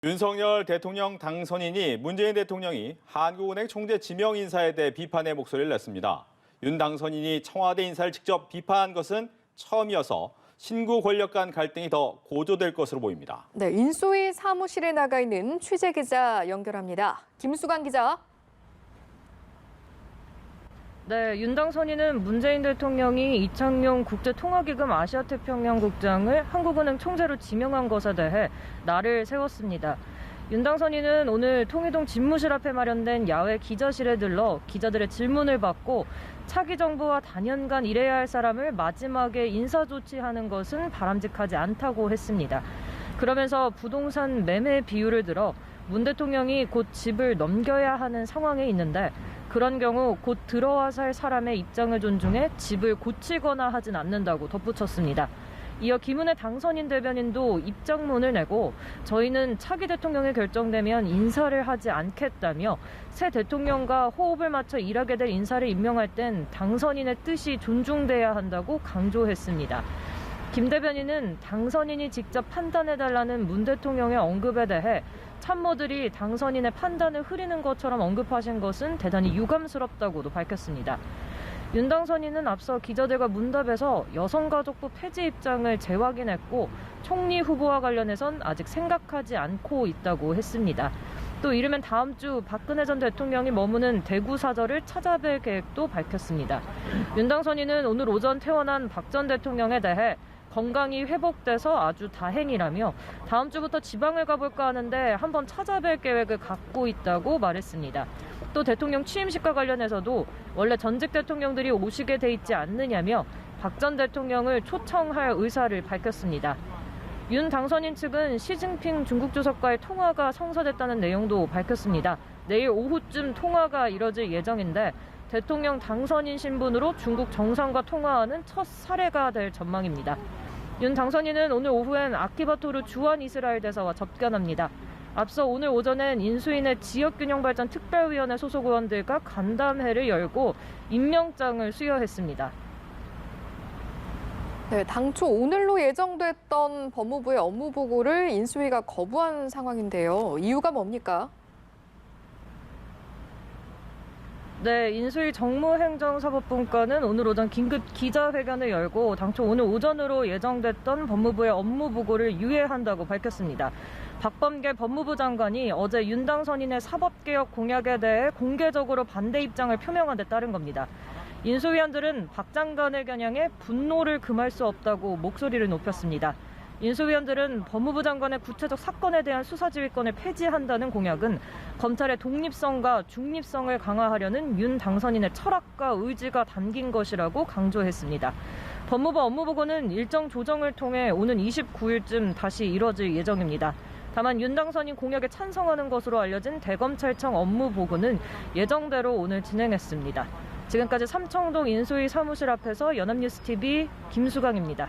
윤석열 대통령 당선인이 문재인 대통령이 한국은행 총재 지명 인사에 대해 비판의 목소리를 냈습니다. 윤 당선인이 청와대 인사를 직접 비판한 것은 처음이어서 신구 권력 간 갈등이 더 고조될 것으로 보입니다. 네, 인수위 사무실에 나가 있는 취재 기자 연결합니다. 김수강 기자. 네, 윤 당선인은 문재인 대통령이 이창용 국제통화기금 아시아태평양국장을 한국은행 총재로 지명한 것에 대해 날을 세웠습니다. 윤 당선인은 오늘 통일동 집무실 앞에 마련된 야외 기자실에 들러 기자들의 질문을 받고 차기 정부와 단연간 일해야 할 사람을 마지막에 인사조치하는 것은 바람직하지 않다고 했습니다. 그러면서 부동산 매매 비율을 들어 문 대통령이 곧 집을 넘겨야 하는 상황에 있는데 그런 경우 곧 들어와 살 사람의 입장을 존중해 집을 고치거나 하진 않는다고 덧붙였습니다. 이어 김은혜 당선인 대변인도 입장문을 내고 저희는 차기 대통령이 결정되면 인사를 하지 않겠다며 새 대통령과 호흡을 맞춰 일하게 될 인사를 임명할 땐 당선인의 뜻이 존중돼야 한다고 강조했습니다. 김 대변인은 당선인이 직접 판단해달라는 문 대통령의 언급에 대해 참모들이 당선인의 판단을 흐리는 것처럼 언급하신 것은 대단히 유감스럽다고도 밝혔습니다. 윤 당선인은 앞서 기자들과 문답에서 여성가족부 폐지 입장을 재확인했고 총리 후보와 관련해선 아직 생각하지 않고 있다고 했습니다. 또 이르면 다음 주 박근혜 전 대통령이 머무는 대구 사저를 찾아뵐 계획도 밝혔습니다. 윤 당선인은 오늘 오전 퇴원한 박 전 대통령에 대해 건강이 회복돼서 아주 다행이라며 다음 주부터 지방을 가볼까 하는데 한번 찾아뵐 계획을 갖고 있다고 말했습니다. 또 대통령 취임식과 관련해서도 원래 전직 대통령들이 오시게 돼 있지 않느냐며 박 전 대통령을 초청할 의사를 밝혔습니다. 윤 당선인 측은 시진핑 중국 주석과의 통화가 성사됐다는 내용도 밝혔습니다. 내일 오후쯤 통화가 이뤄질 예정인데 대통령 당선인 신분으로 중국 정상과 통화하는 첫 사례가 될 전망입니다. 윤 당선인은 오늘 오후엔 아키바토르 주한 이스라엘 대사와 접견합니다. 앞서 오늘 오전엔 인수인의 지역균형발전 특별위원회 소속 의원들과 간담회를 열고 임명장을 수여했습니다. 네, 당초 오늘로 예정됐던 법무부의 업무 보고를 인수위가 거부한 상황인데요. 이유가 뭡니까? 네, 인수위 정무행정사법분과는 오늘 오전 긴급 기자회견을 열고 당초 오늘 오전으로 예정됐던 법무부의 업무 보고를 유예한다고 밝혔습니다. 박범계 법무부 장관이 어제 윤 당선인의 사법개혁 공약에 대해 공개적으로 반대 입장을 표명한 데 따른 겁니다. 인수위원들은 박 장관을 겨냥해 분노를 금할 수 없다고 목소리를 높였습니다. 인수위원들은 법무부 장관의 구체적 사건에 대한 수사지휘권을 폐지한다는 공약은 검찰의 독립성과 중립성을 강화하려는 윤 당선인의 철학과 의지가 담긴 것이라고 강조했습니다. 법무부 업무보고는 일정 조정을 통해 오는 29일쯤 다시 이뤄질 예정입니다. 다만 윤 당선인 공약에 찬성하는 것으로 알려진 대검찰청 업무보고는 예정대로 오늘 진행했습니다. 지금까지 삼청동 인수위 사무실 앞에서 연합뉴스TV 김수강입니다.